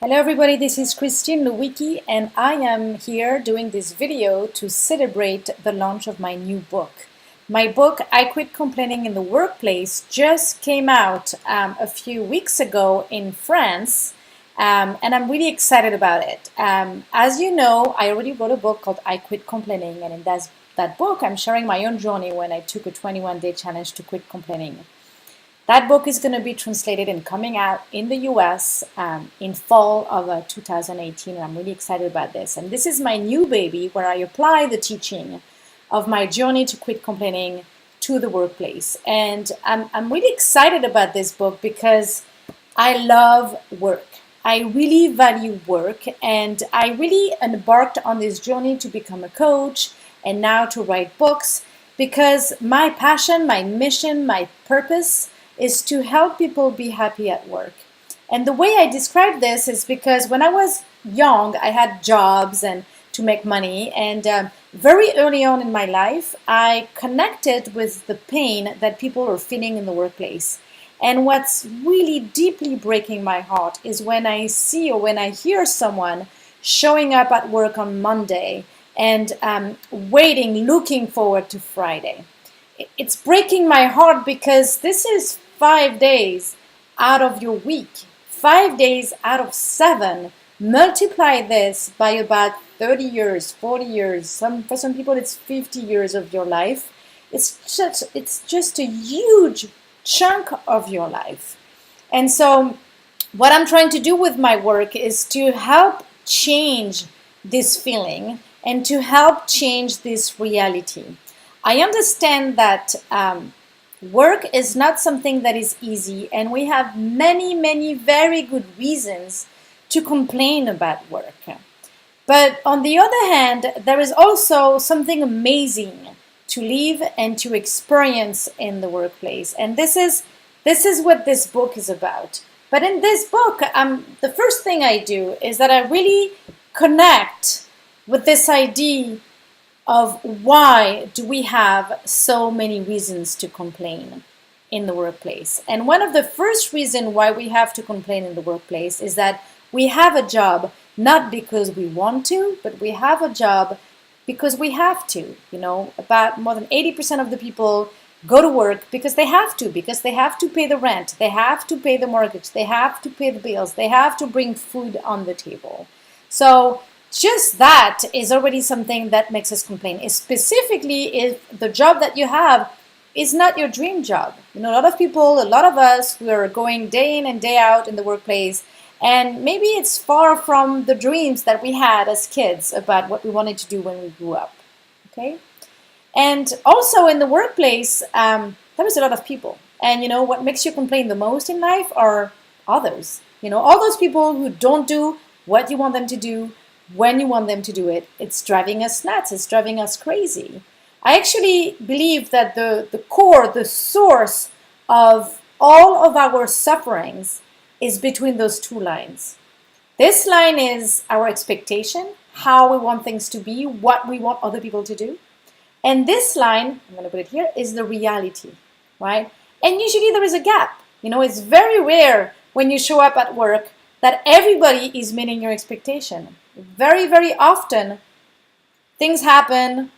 Hello everybody, this is Christine Lewicki and I am here doing this video to celebrate the launch of my new book. My book, I Quit Complaining in the Workplace, just came out a few weeks ago in France, and I'm really excited about it. As you know, I already wrote a book called I Quit Complaining, and in that book I'm sharing my own journey when I took a 21-day challenge to quit complaining. That book is going to be translated and coming out in the US in fall of 2018, and I'm really excited about this. And this is my new baby where I apply the teaching of my journey to quit complaining to the workplace. And I'm really excited about this book because I love work. I really value work, and I really embarked on this journey to become a coach and now to write books because my passion, my mission, my purpose is to help people be happy at work. And the way I describe this is because when I was young, I had jobs and to make money, and very early on in my life, I connected with the pain that people are feeling in the workplace. And what's really deeply breaking my heart is when I see or when I hear someone showing up at work on Monday and waiting, looking forward to Friday. It's breaking my heart because this is 5 days out of your week, 5 days out of 7. Multiply this by about 30 years, 40 years. For some people, it's 50 years of your life. It's just a huge chunk of your life. And so what I'm trying to do with my work is to help change this feeling and to help change this reality. I understand that work is not something that is easy, and we have many very good reasons to complain about work. But on the other hand, there is also something amazing to live and to experience in the workplace. And this is what this book is about. But in this book, the first thing I do is that I really connect with this idea of why do we have so many reasons to complain in the workplace. And one of the first reasons why we have to complain in the workplace is that we have a job not because we want to, but we have a job because we have to. You know, about more than 80% of the people go to work because they have to pay the rent, they have to pay the mortgage, they have to pay the bills, they have to bring food on the table. So just that is already something that makes us complain, specifically if the job that you have is not your dream job. You know, a lot of us, we are going day in and day out in the workplace, and maybe it's far from the dreams that we had as kids about what we wanted to do when we grew up. Okay? And also in the workplace, there is a lot of people. And you know, what makes you complain the most in life are others. You know, all those people who don't do what you want them to do, when you want them to do it. It's driving us nuts. It's driving us crazy. I actually believe that the core, the source of all of our sufferings is between those two lines. This line is our expectation, how we want things to be, what we want other people to do. And this line, I'm going to put it here, is the reality, right? And usually there is a gap. You know, it's very rare when you show up at work that everybody is meeting your expectation. Very often, things happen,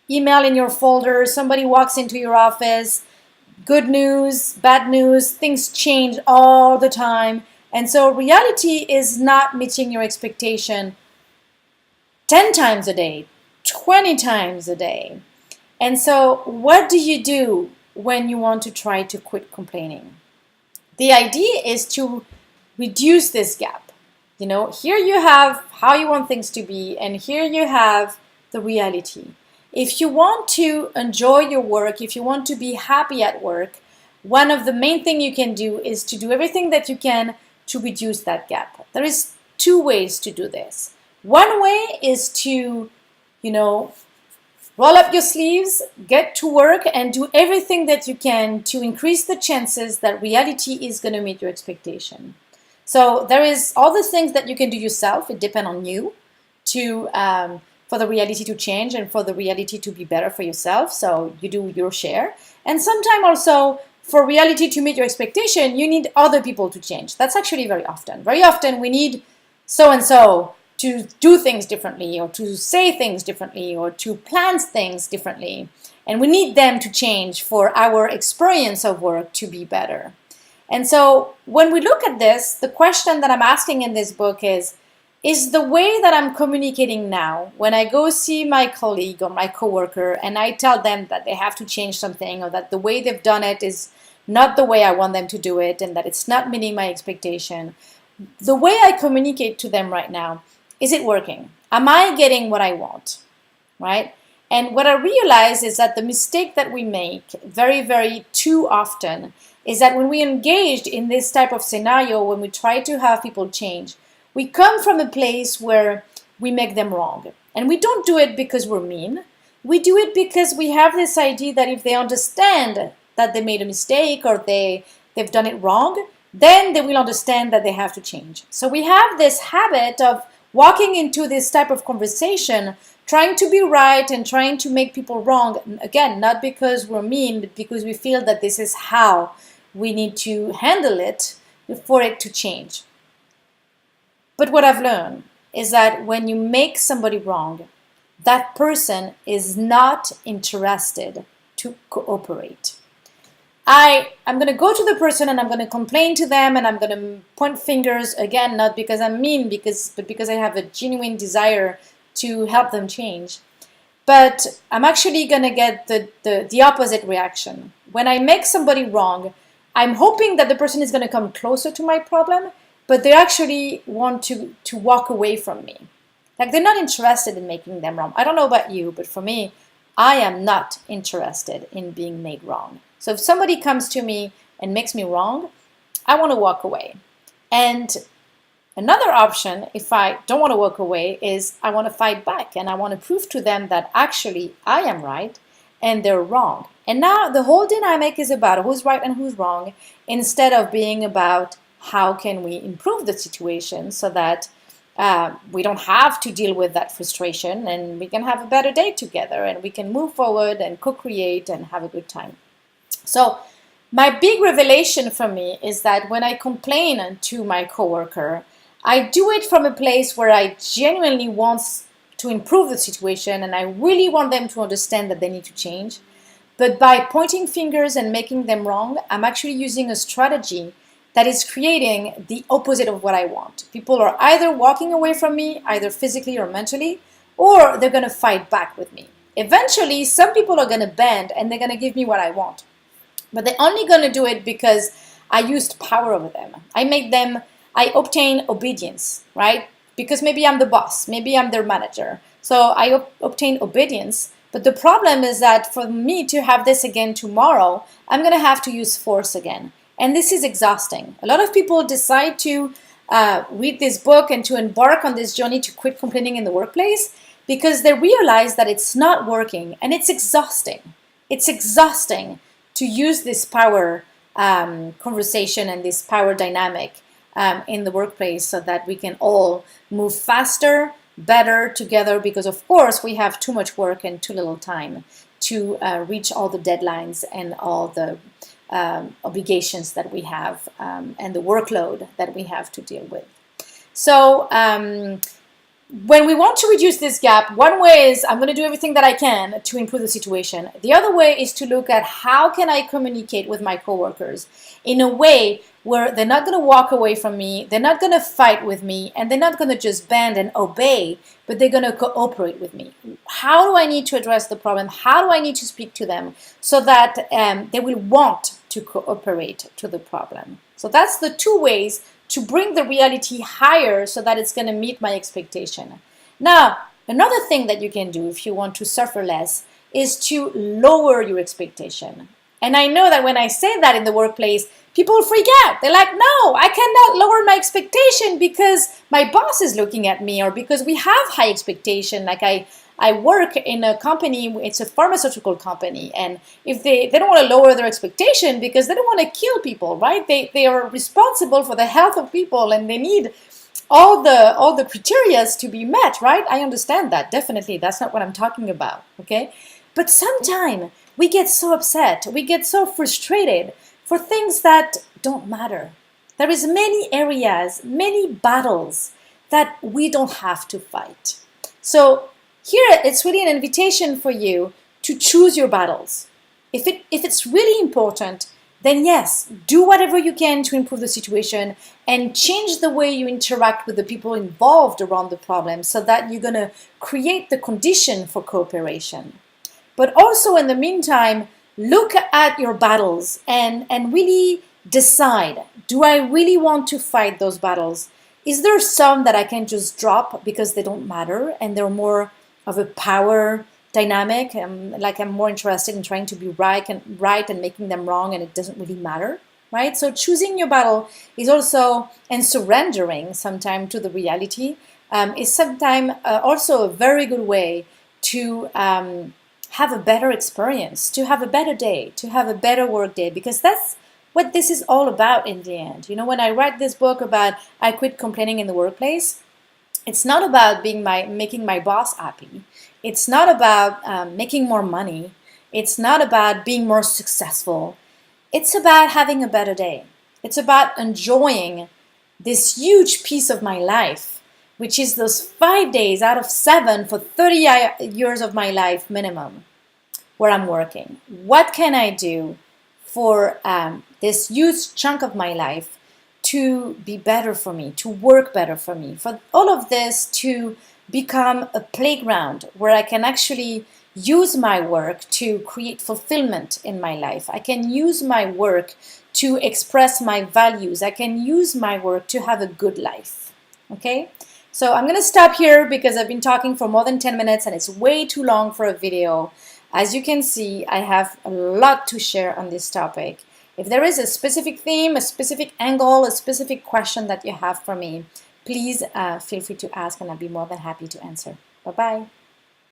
email in your folder, somebody walks into your office, good news, bad news, things change all the time. And so reality is not meeting your expectation 10 times a day, 20 times a day. And so what do you do when you want to try to quit complaining? The idea is to reduce this gap. You know, here you have how you want things to be, and here you have the reality. If you want to enjoy your work, if you want to be happy at work, one of the main things you can do is to do everything that you can to reduce that gap. There is 2 ways to do this. One way is to, you know, roll up your sleeves, get to work, and do everything that you can to increase the chances that reality is going to meet your expectation. So there is all the things that you can do yourself. It depends on you to for the reality to change and for the reality to be better for yourself. So you do your share. And sometimes also for reality to meet your expectation, you need other people to change. That's actually very often. Very often we need so-and-so to do things differently, or to say things differently, or to plan things differently. And we need them to change for our experience of work to be better. And so when we look at this, the question that I'm asking in this book is the way that I'm communicating now, when I go see my colleague or my coworker and I tell them that they have to change something, or that the way they've done it is not the way I want them to do it, and that it's not meeting my expectation, the way I communicate to them right now, is it working? Am I getting what I want, right? And what I realize is that the mistake that we make very, very too often is that when we engaged in this type of scenario, when we try to have people change, we come from a place where we make them wrong. And we don't do it because we're mean. We do it because we have this idea that if they understand that they made a mistake, or they've done it wrong, then they will understand that they have to change. So we have this habit of walking into this type of conversation trying to be right and trying to make people wrong. Again, not because we're mean, but because we feel that this is how we need to handle it for it to change. But what I've learned is that when you make somebody wrong, that person is not interested to cooperate. I'm going to go to the person and I'm going to complain to them, and I'm going to point fingers, again, not because I'm mean, but because I have a genuine desire to help them change. But I'm actually going to get the opposite reaction. When I make somebody wrong, I'm hoping that the person is going to come closer to my problem, but they actually want to walk away from me. Like, they're not interested in making them wrong. I don't know about you, but for me, I am not interested in being made wrong. So if somebody comes to me and makes me wrong, I want to walk away. And another option, if I don't want to walk away, is I want to fight back, and I want to prove to them that actually I am right and they're wrong. And now the whole dynamic is about who's right and who's wrong, instead of being about how can we improve the situation so that we don't have to deal with that frustration, and we can have a better day together, and we can move forward and co-create and have a good time. So my big revelation for me is that when I complain to my coworker, I do it from a place where I genuinely want to improve the situation, and I really want them to understand that they need to change. But by pointing fingers and making them wrong, I'm actually using a strategy that is creating the opposite of what I want. People are either walking away from me, either physically or mentally, or they're going to fight back with me. Eventually, some people are going to bend and they're going to give me what I want. But they're only going to do it because I used power over them. I obtain obedience, right? Because maybe I'm the boss, maybe I'm their manager. So I obtain obedience. But the problem is that for me to have this again tomorrow, I'm going to have to use force again. And this is exhausting. A lot of people decide to read this book and to embark on this journey to quit complaining in the workplace because they realize that it's not working, and it's exhausting. It's exhausting to use this power conversation and this power dynamic in the workplace so that we can all move faster, better together, because of course we have too much work and too little time to reach all the deadlines and all the obligations that we have and the workload that we have to deal with. So when we want to reduce this gap, one way is I'm going to do everything that I can to improve the situation. The other way is to look at how can I communicate with my coworkers in a way where they're not going to walk away from me, they're not going to fight with me, and they're not going to just bend and obey, but they're going to cooperate with me. How do I need to address the problem? How do I need to speak to them so that they will want to cooperate to the problem? So that's the two ways to bring the reality higher so that it's going to meet my expectation. Now, another thing that you can do if you want to suffer less is to lower your expectation. And I know that when I say that in the workplace, people freak out. They're like, no, I cannot lower my expectation because my boss is looking at me, or because we have high expectation. Like I work in a company, it's a pharmaceutical company, and if they don't want to lower their expectation because they don't want to kill people, right? They are responsible for the health of people, and they need all the criteria to be met, right? I understand that, definitely. That's not what I'm talking about, okay? But sometimes we get so upset, we get so frustrated for things that don't matter. There is many areas, many battles that we don't have to fight. So here it's really an invitation for you to choose your battles. If it's really important, then yes, do whatever you can to improve the situation and change the way you interact with the people involved around the problem so that you're going to create the condition for cooperation. But also in the meantime, look at your battles and really decide, do I really want to fight those battles? Is there some that I can just drop because they don't matter and they're more of a power dynamic? Like I'm more interested in trying to be right and making them wrong, and it doesn't really matter, right? So choosing your battle is also, and surrendering sometime to the reality, is sometime also a very good way to have a better experience, to have a better day, to have a better work day, because that's what this is all about in the end. You know, when I write this book about I quit complaining in the workplace, it's not about making my boss happy. It's not about making more money. It's not about being more successful. It's about having a better day. It's about enjoying this huge piece of my life, which is those 5 days out of 7 for 30 years of my life minimum where I'm working. What can I do for this huge chunk of my life to be better for me, to work better for me, for all of this to become a playground where I can actually use my work to create fulfillment in my life. I can use my work to express my values. I can use my work to have a good life. Okay? So I'm going to stop here because I've been talking for more than 10 minutes and it's way too long for a video. As you can see, I have a lot to share on this topic. If there is a specific theme, a specific angle, a specific question that you have for me, please feel free to ask and I'll be more than happy to answer. Bye-bye.